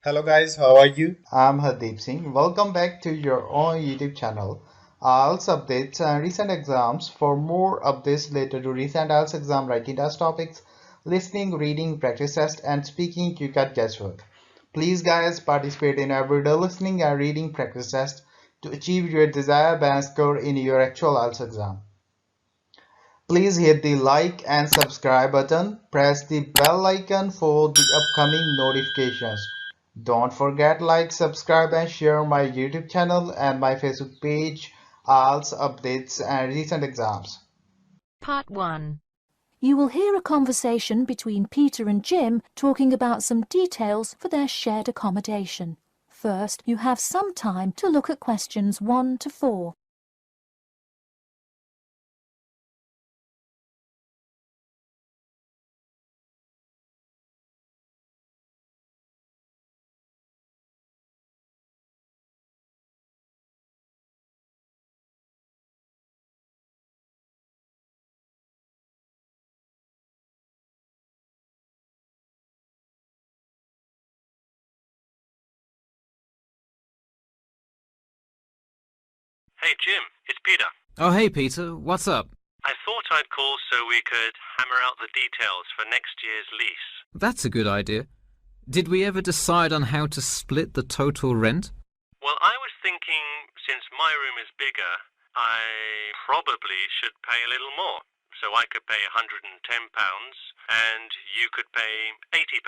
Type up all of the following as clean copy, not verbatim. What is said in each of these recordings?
Hello guys, how are you? I'm Hardeep Singh. Welcome back to your own YouTube channel. IELTS updates and recent exams. For more updates related to recent IELTS exam writing test topics, listening, reading, practice test, and speaking, you got guesswork. Please, guys, participate in everyday listening and reading practice test to achieve your desired band score in your actual IELTS exam. Please hit the like and subscribe button. Press the bell icon for the upcoming notifications. Don't forget like, subscribe and share my YouTube channel and my Facebook page, IELTS updates and recent exams. Part 1. You will hear a conversation between Peter and Jim talking about some details for their shared accommodation. First, you have some time to look at questions 1 to 4. Hey Jim, it's Peter. Oh, hey, Peter. What's up? I thought I'd call so we could hammer out the details for next year's lease. That's a good idea. Did we ever decide on how to split the total rent? Well, I was thinking since my room is bigger, I probably should pay a little more. So I could pay £110 and you could pay £80.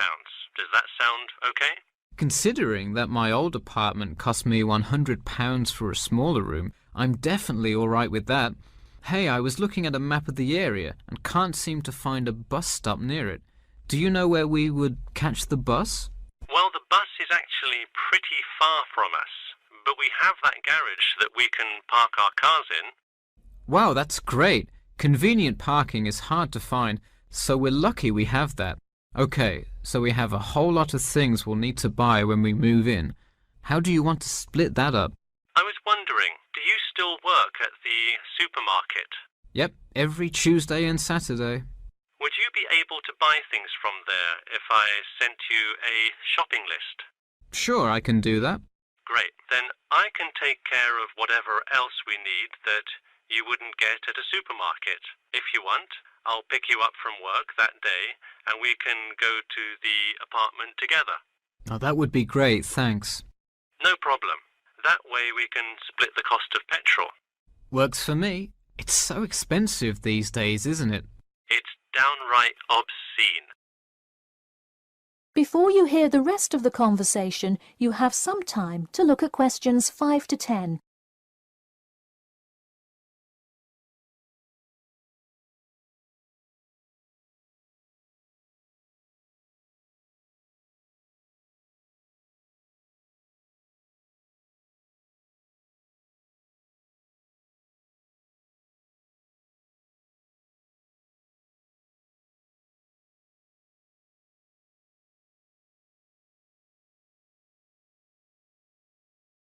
Does that sound okay? Considering that my old apartment cost me £100 for a smaller room, I'm definitely all right with that. Hey, I was looking at a map of the area and can't seem to find a bus stop near it. Do you know where we would catch the bus? Well, the bus is actually pretty far from us, but we have that garage that we can park our cars in. Wow, that's great. Convenient parking is hard to find, so we're lucky we have that. Okay, so we have a whole lot of things we'll need to buy when we move in. How do you want to split that up? I was wondering, do you still work at the supermarket? Yep, every Tuesday and Saturday. Would you be able to buy things from there if I sent you a shopping list? Sure, I can do that. Great. Then I can take care of whatever else we need that you wouldn't get at a supermarket. If you want, I'll pick you up from work that day and we can go to the apartment together. Oh, that would be great, thanks. No problem. That way we can split the cost of petrol. Works for me. It's so expensive these days, isn't it? It's downright obscene. Before you hear the rest of the conversation, you have some time to look at questions 5 to 10.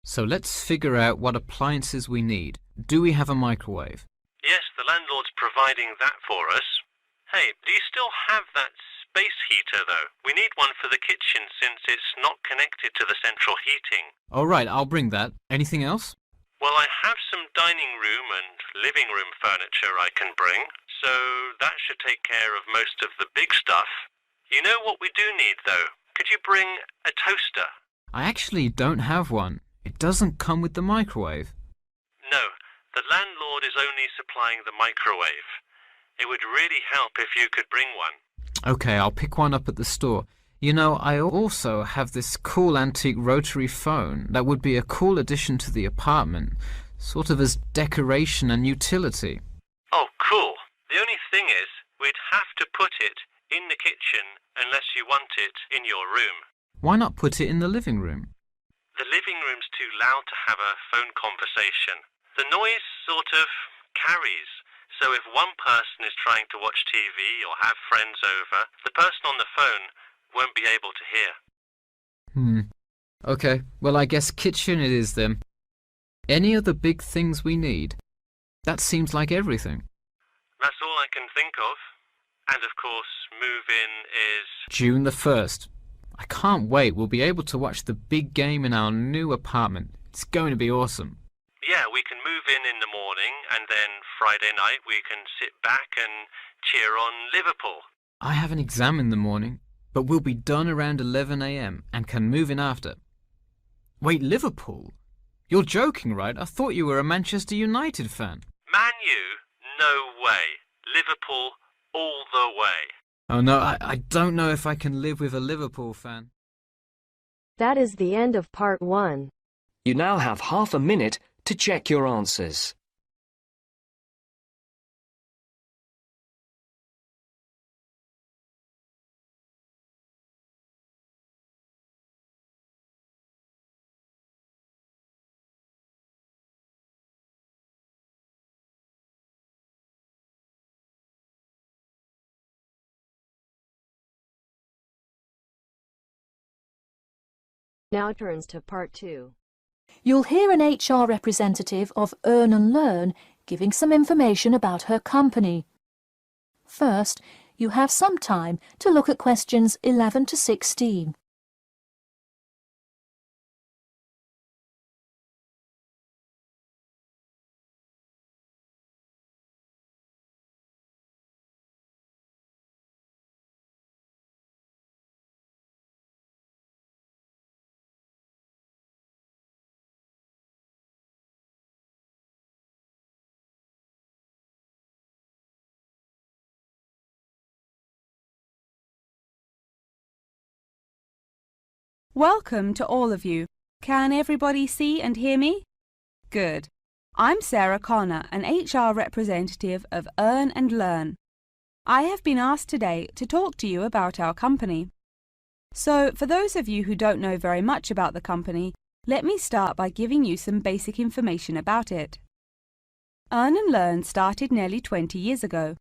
So let's figure out what appliances we need. Do we have a microwave? Yes, the landlord's providing that for us. Hey, do you still have that space heater, though? We need one for the kitchen since it's not connected to the central heating. All right, I'll bring that. Anything else? Well, I have some dining room and living room furniture I can bring, so that should take care of most of the big stuff. You know what we do need, though? Could you bring a toaster? I actually don't have one. It doesn't come with the microwave. No, the landlord is only supplying the microwave. It would really help if you could bring one. Okay, I'll pick one up at the store. You know, I also have this cool antique rotary phone that would be a cool addition to the apartment, sort of as decoration and utility. Oh, cool. The only thing is, we'd have to put it in the kitchen unless you want it in your room. Why not put it in the living room? The living room's too loud to have a phone conversation. The noise sort of carries. So if one person is trying to watch TV or have friends over, the person on the phone won't be able to hear. Okay, well I guess kitchen it is then. Any other big things we need? That seems like everything. That's all I can think of. And of course, move-in is... June the 1st. I can't wait. We'll be able to watch the big game in our new apartment. It's going to be awesome. Yeah, we can move in the morning, and then Friday night we can sit back and cheer on Liverpool. I have an exam in the morning, but we'll be done around 11 a.m. and can move in after. Wait, Liverpool? You're joking, right? I thought you were a Manchester United fan. Man U? No way. Liverpool all the way. Oh no, I don't know if I can live with a Liverpool fan. That is the end of part 1. You now have half a minute to check your answers. Now turns to part 2. You'll hear an HR representative of Earn and Learn giving some information about her company. First, you have some time to look at questions 11 to 16. Welcome to all of you. Can everybody see and hear me? Good. I'm Sarah Connor, an HR representative of Earn and Learn. I have been asked today to talk to you about our company. So, for those of you who don't know very much about the company, let me start by giving you some basic information about it. Earn and Learn started nearly 20 years ago.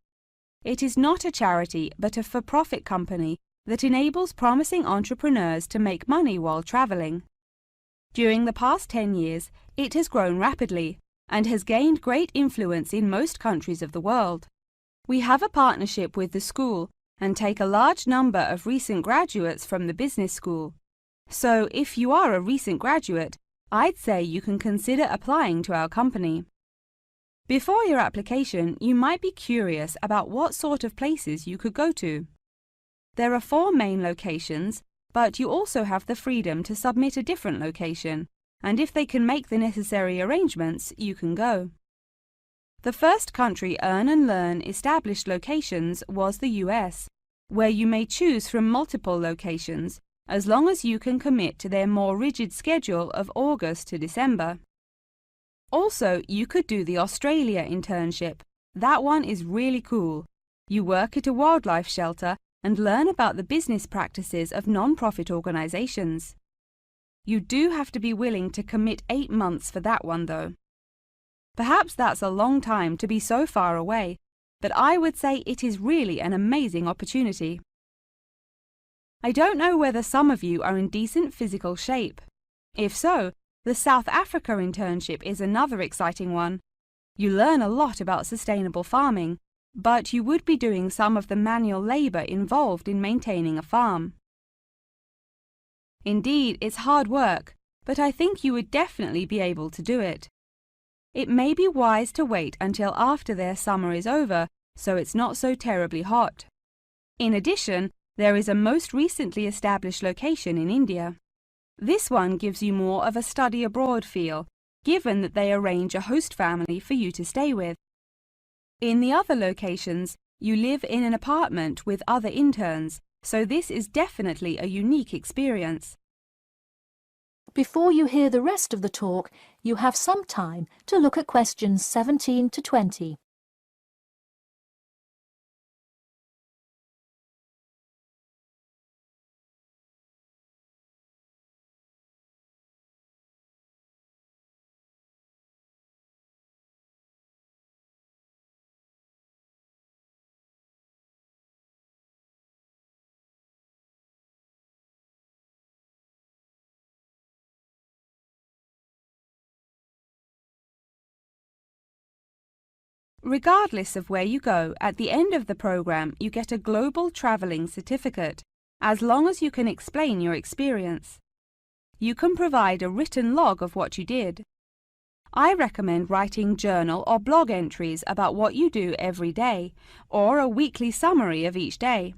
It is not a charity but a for-profit company that enables promising entrepreneurs to make money while travelling. During the past 10 years, it has grown rapidly and has gained great influence in most countries of the world. We have a partnership with the school and take a large number of recent graduates from the business school. So if you are a recent graduate, I'd say you can consider applying to our company. Before your application, you might be curious about what sort of places you could go to. There are 4 main locations, but you also have the freedom to submit a different location, and if they can make the necessary arrangements, you can go. The first country Earn and Learn established locations was the US, where you may choose from multiple locations, as long as you can commit to their more rigid schedule of August to December. Also, you could do the Australia internship. That one is really cool. You work at a wildlife shelter and learn about the business practices of non-profit organisations. You do have to be willing to commit 8 months for that one though. Perhaps that's a long time to be so far away, but I would say it is really an amazing opportunity. I don't know whether some of you are in decent physical shape. If so, the South Africa internship is another exciting one. You learn a lot about sustainable farming, but you would be doing some of the manual labour involved in maintaining a farm. Indeed, it's hard work, but I think you would definitely be able to do it. It may be wise to wait until after their summer is over, so it's not so terribly hot. In addition, there is a most recently established location in India. This one gives you more of a study abroad feel, given that they arrange a host family for you to stay with. In the other locations, you live in an apartment with other interns, so this is definitely a unique experience. Before you hear the rest of the talk, you have some time to look at questions 17 to 20. Regardless of where you go, at the end of the program you get a global travelling certificate, as long as you can explain your experience. You can provide a written log of what you did. I recommend writing journal or blog entries about what you do every day, or a weekly summary of each day.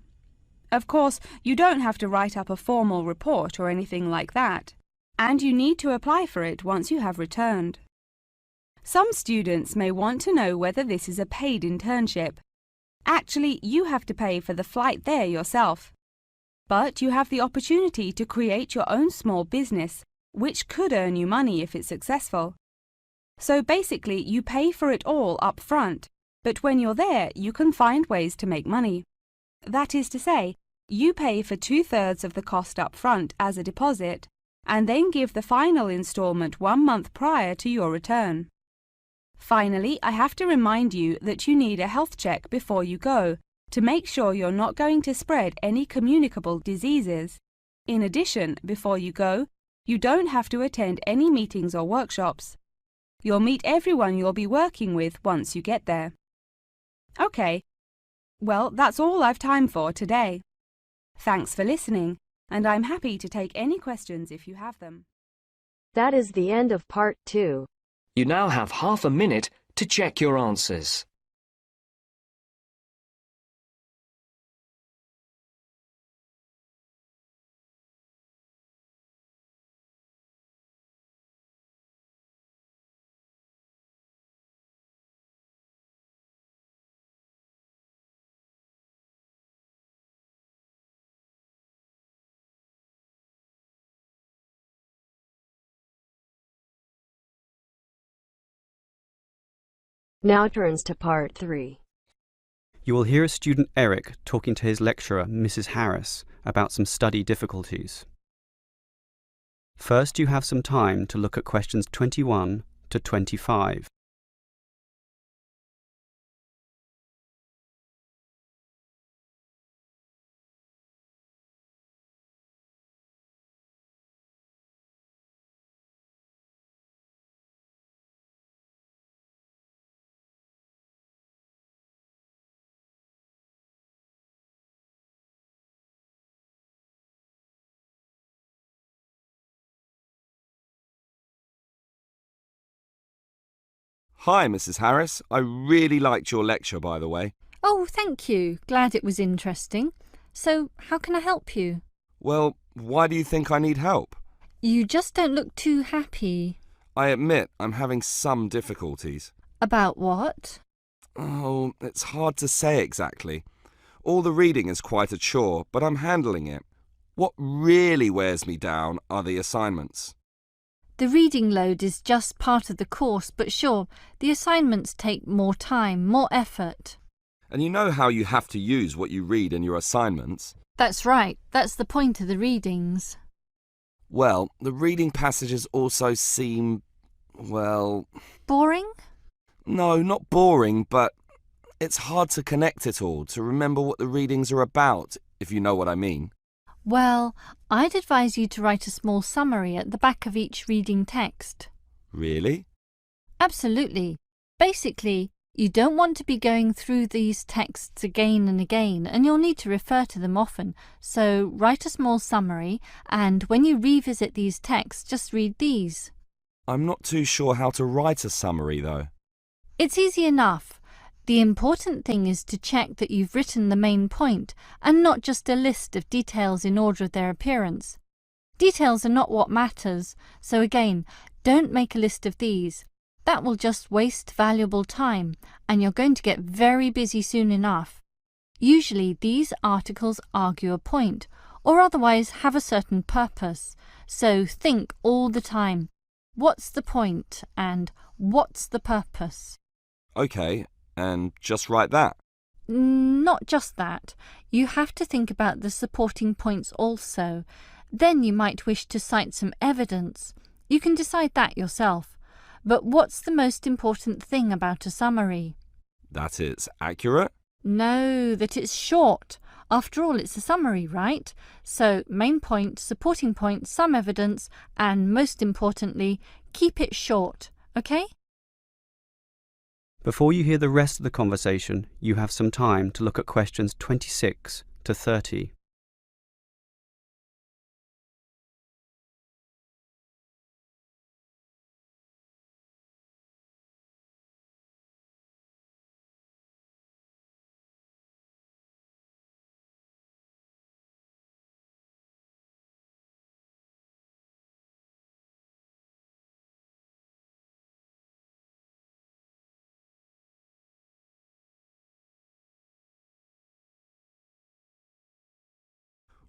Of course, you don't have to write up a formal report or anything like that, and you need to apply for it once you have returned. Some students may want to know whether this is a paid internship. Actually, you have to pay for the flight there yourself. But you have the opportunity to create your own small business, which could earn you money if it's successful. So basically, you pay for it all up front, but when you're there, you can find ways to make money. That is to say, you pay for 2/3 of the cost up front as a deposit, and then give the final installment 1 month prior to your return. Finally, I have to remind you that you need a health check before you go, to make sure you're not going to spread any communicable diseases. In addition, before you go, you don't have to attend any meetings or workshops. You'll meet everyone you'll be working with once you get there. Okay, well, that's all I've time for today. Thanks for listening, and I'm happy to take any questions if you have them. That is the end of part 2. You now have half a minute to check your answers. Now turns to part 3. You will hear a student Eric talking to his lecturer, Mrs. Harris, about some study difficulties. First, you have some time to look at questions 21 to 25. Hi, Mrs. Harris. I really liked your lecture, by the way. Oh, thank you. Glad it was interesting. So, how can I help you? Well, why do you think I need help? You just don't look too happy. I admit I'm having some difficulties. About what? Oh, it's hard to say exactly. All the reading is quite a chore, but I'm handling it. What really wears me down are the assignments. The reading load is just part of the course, but sure, the assignments take more time, more effort. And you know how you have to use what you read in your assignments? That's right. That's the point of the readings. Well, the reading passages also seem, well... Boring? No, not boring, but it's hard to connect it all, to remember what the readings are about, if you know what I mean. Well, I'd advise you to write a small summary at the back of each reading text. Really? Absolutely. Basically, you don't want to be going through these texts again and again, and you'll need to refer to them often. So write a small summary, and when you revisit these texts, just read these. I'm not too sure how to write a summary, though. It's easy enough. The important thing is to check that you've written the main point and not just a list of details in order of their appearance. Details are not what matters, so again, don't make a list of these. That will just waste valuable time, and you're going to get very busy soon enough. Usually these articles argue a point, or otherwise have a certain purpose, so think all the time, what's the point and what's the purpose? Okay. And just write that? Not just that. You have to think about the supporting points also. Then you might wish to cite some evidence. You can decide that yourself. But what's the most important thing about a summary? That it's accurate? No, that it's short. After all, it's a summary, right? So, main point, supporting point, some evidence, and most importantly, keep it short, okay? Before you hear the rest of the conversation, you have some time to look at questions 26 to 30.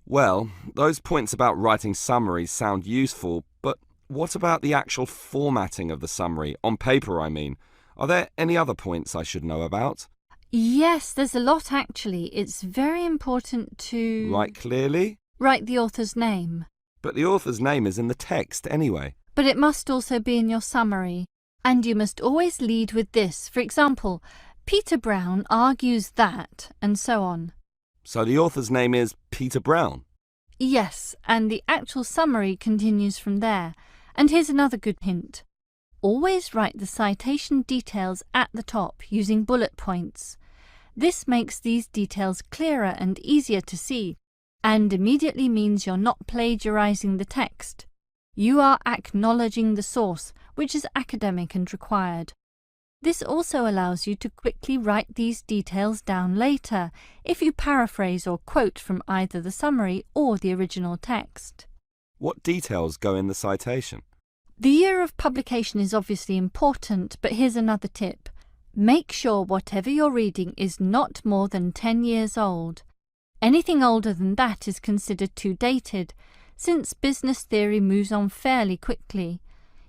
Well, those points about writing summaries sound useful, but what about the actual formatting of the summary, on paper I mean? Are there any other points I should know about? Yes, there's a lot actually. It's very important to... Write clearly? Write the author's name. But the author's name is in the text anyway. But it must also be in your summary. And you must always lead with this. For example, Peter Brown argues that, and so on. So the author's name is Peter Brown? Yes, and the actual summary continues from there. And here's another good hint. Always write the citation details at the top using bullet points. This makes these details clearer and easier to see, and immediately means you're not plagiarizing the text. You are acknowledging the source, which is academic and required. This also allows you to quickly write these details down later if you paraphrase or quote from either the summary or the original text. What details go in the citation? The year of publication is obviously important, but here's another tip. Make sure whatever you're reading is not more than 10 years old. Anything older than that is considered too dated, since business theory moves on fairly quickly.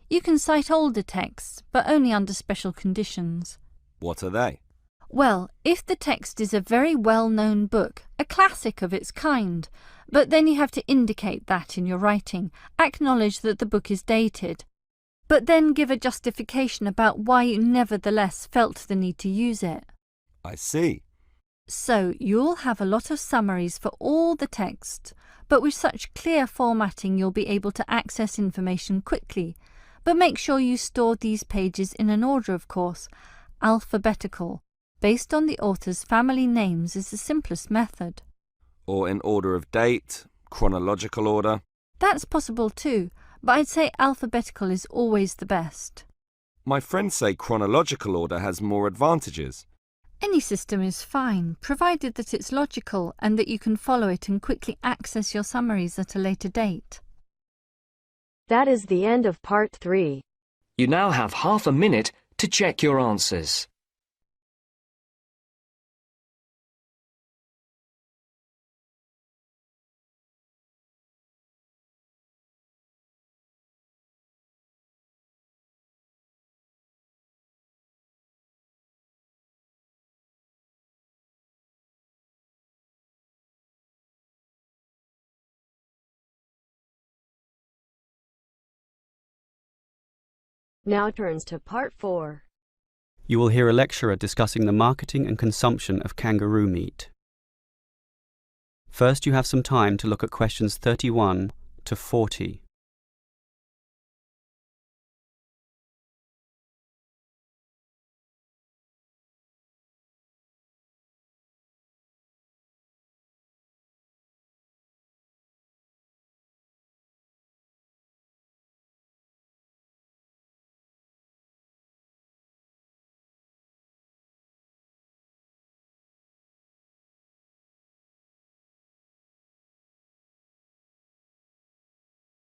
You can cite older texts, but only under special conditions. What are they? Well, if the text is a very well-known book, a classic of its kind, but then you have to indicate that in your writing, acknowledge that the book is dated, but then give a justification about why you nevertheless felt the need to use it. I see. So you'll have a lot of summaries for all the texts, but with such clear formatting you'll be able to access information quickly. But make sure you store these pages in an order, of course, alphabetical. Based on the author's family names is the simplest method. Or in order of date, chronological order? That's possible too, but I'd say alphabetical is always the best. My friends say chronological order has more advantages. Any system is fine, provided that it's logical and that you can follow it and quickly access your summaries at a later date. That is the end of part 3. You now have half a minute to check your answers. Now turns to part 4. You will hear a lecturer discussing the marketing and consumption of kangaroo meat. First, you have some time to look at questions 31 to 40.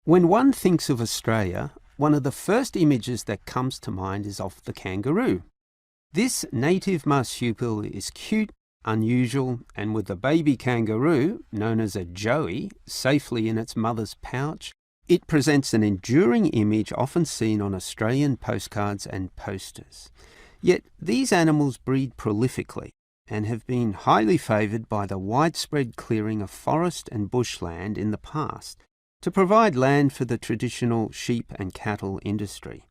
When one thinks of Australia, one of the first images that comes to mind is of the kangaroo. This native marsupial is cute, unusual, and with the baby kangaroo, known as a joey, safely in its mother's pouch, it presents an enduring image often seen on Australian postcards and posters. Yet these animals breed prolifically and have been highly favoured by the widespread clearing of forest and bushland in the past, to provide land for the traditional sheep and cattle industry.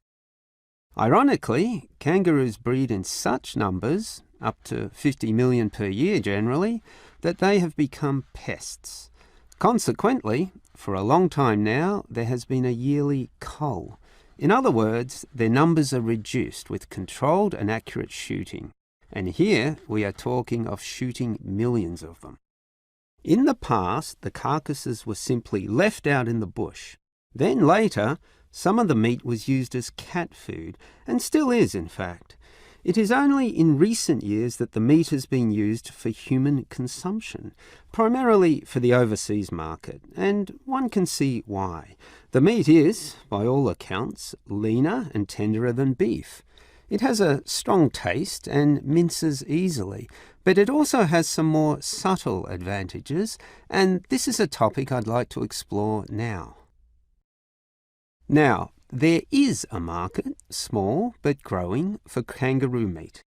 Ironically, kangaroos breed in such numbers, up to 50 million per year generally, that they have become pests. Consequently, for a long time now, there has been a yearly cull. In other words, their numbers are reduced with controlled and accurate shooting. And here we are talking of shooting millions of them. In the past, the carcasses were simply left out in the bush. Then later, some of the meat was used as cat food, and still is in fact. It is only in recent years that the meat has been used for human consumption, primarily for the overseas market, and one can see why. The meat is, by all accounts, leaner and tenderer than beef. It has a strong taste and minces easily, but it also has some more subtle advantages, and this is a topic I'd like to explore now. Now, there is a market, small but growing, for kangaroo meat.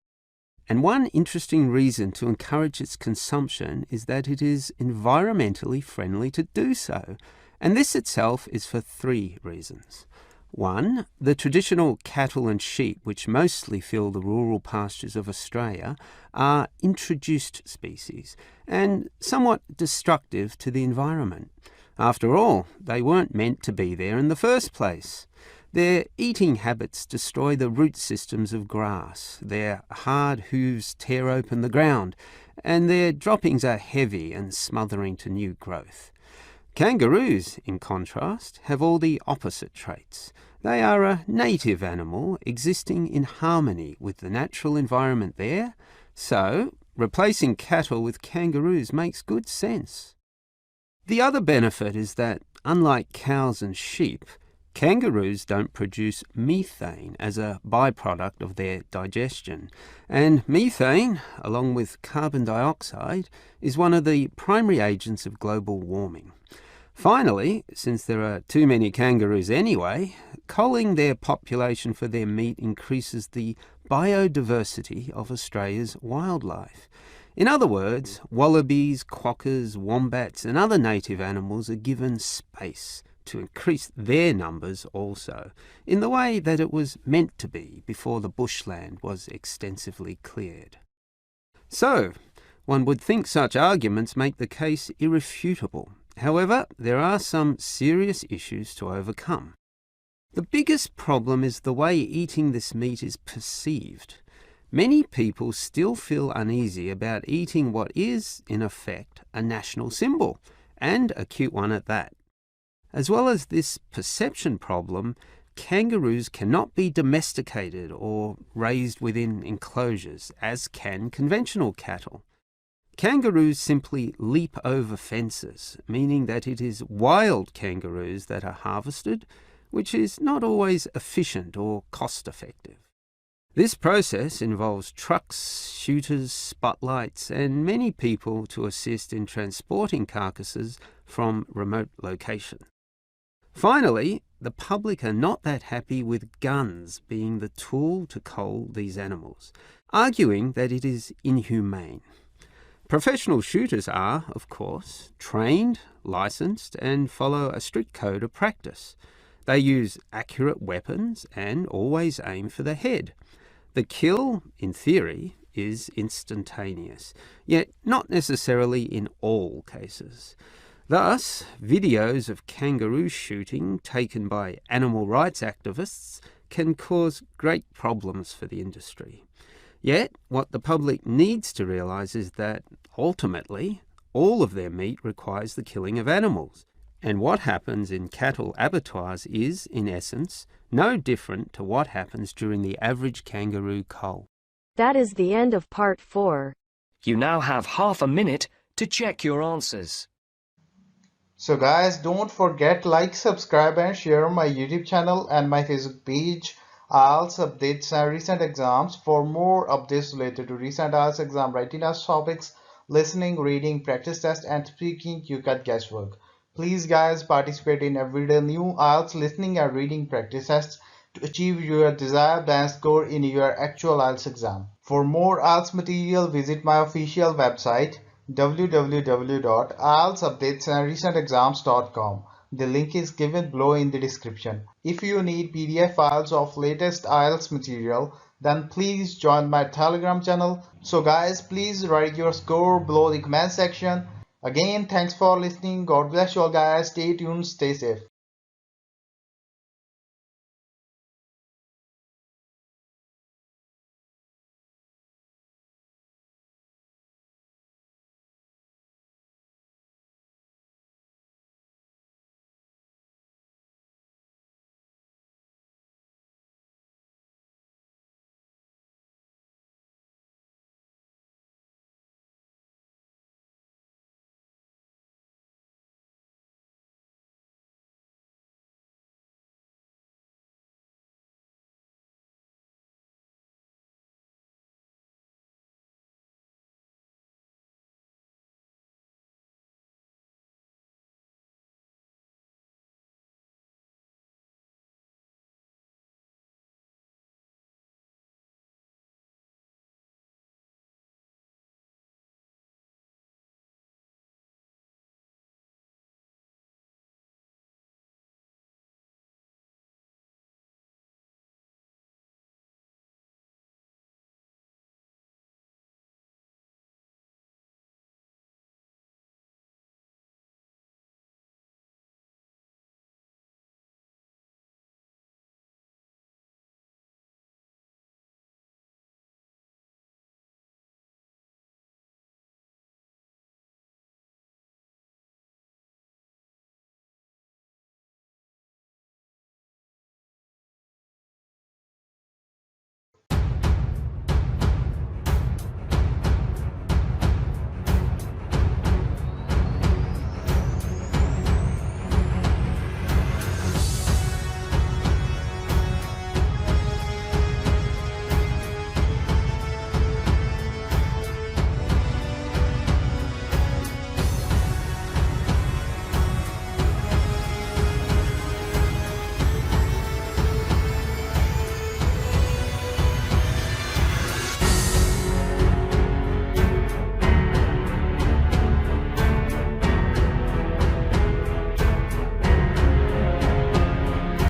And one interesting reason to encourage its consumption is that it is environmentally friendly to do so. And this itself is for 3 reasons. 1, the traditional cattle and sheep, which mostly fill the rural pastures of Australia, are introduced species and somewhat destructive to the environment. After all, they weren't meant to be there in the first place. Their eating habits destroy the root systems of grass, their hard hooves tear open the ground, and their droppings are heavy and smothering to new growth. Kangaroos, in contrast, have all the opposite traits. They are a native animal existing in harmony with the natural environment there, so replacing cattle with kangaroos makes good sense. The other benefit is that, unlike cows and sheep, kangaroos don't produce methane as a byproduct of their digestion, and methane, along with carbon dioxide, is one of the primary agents of global warming. Finally, since there are too many kangaroos anyway, culling their population for their meat increases the biodiversity of Australia's wildlife. In other words, wallabies, quokkas, wombats and other native animals are given space to increase their numbers also, in the way that it was meant to be before the bushland was extensively cleared. So, one would think such arguments make the case irrefutable. However, there are some serious issues to overcome. The biggest problem is the way eating this meat is perceived. Many people still feel uneasy about eating what is, in effect, a national symbol, and a cute one at that. As well as this perception problem, kangaroos cannot be domesticated or raised within enclosures, as can conventional cattle. Kangaroos simply leap over fences, meaning that it is wild kangaroos that are harvested, which is not always efficient or cost-effective. This process involves trucks, shooters, spotlights, and many people to assist in transporting carcasses from remote locations. Finally, the public are not that happy with guns being the tool to cull these animals, arguing that it is inhumane. Professional shooters are, of course, trained, licensed, and follow a strict code of practice. They use accurate weapons and always aim for the head. The kill, in theory, is instantaneous, yet not necessarily in all cases. Thus, videos of kangaroo shooting taken by animal rights activists can cause great problems for the industry. Yet, what the public needs to realise is that, ultimately, all of their meat requires the killing of animals. And what happens in cattle abattoirs is, in essence, no different to what happens during the average kangaroo cull. That is the end of part 4. You now have half a minute to check your answers. So guys, don't forget like, subscribe and share my YouTube channel and my Facebook page. IELTS updates and recent exams. For more updates related to recent IELTS exam writing test topics, listening, reading, practice test and speaking, you got guesswork. Please guys, participate in everyday new IELTS listening and reading practice tests to achieve your desired band score in your actual IELTS exam. For more IELTS material, visit my official website www.ieltsupdatesandrecentexams.com. The link is given below in the description. If you need PDF files of latest IELTS material, then please join my Telegram channel. So guys, please write your score below the comment section. Again, thanks for listening. God bless you all guys. Stay tuned, stay safe.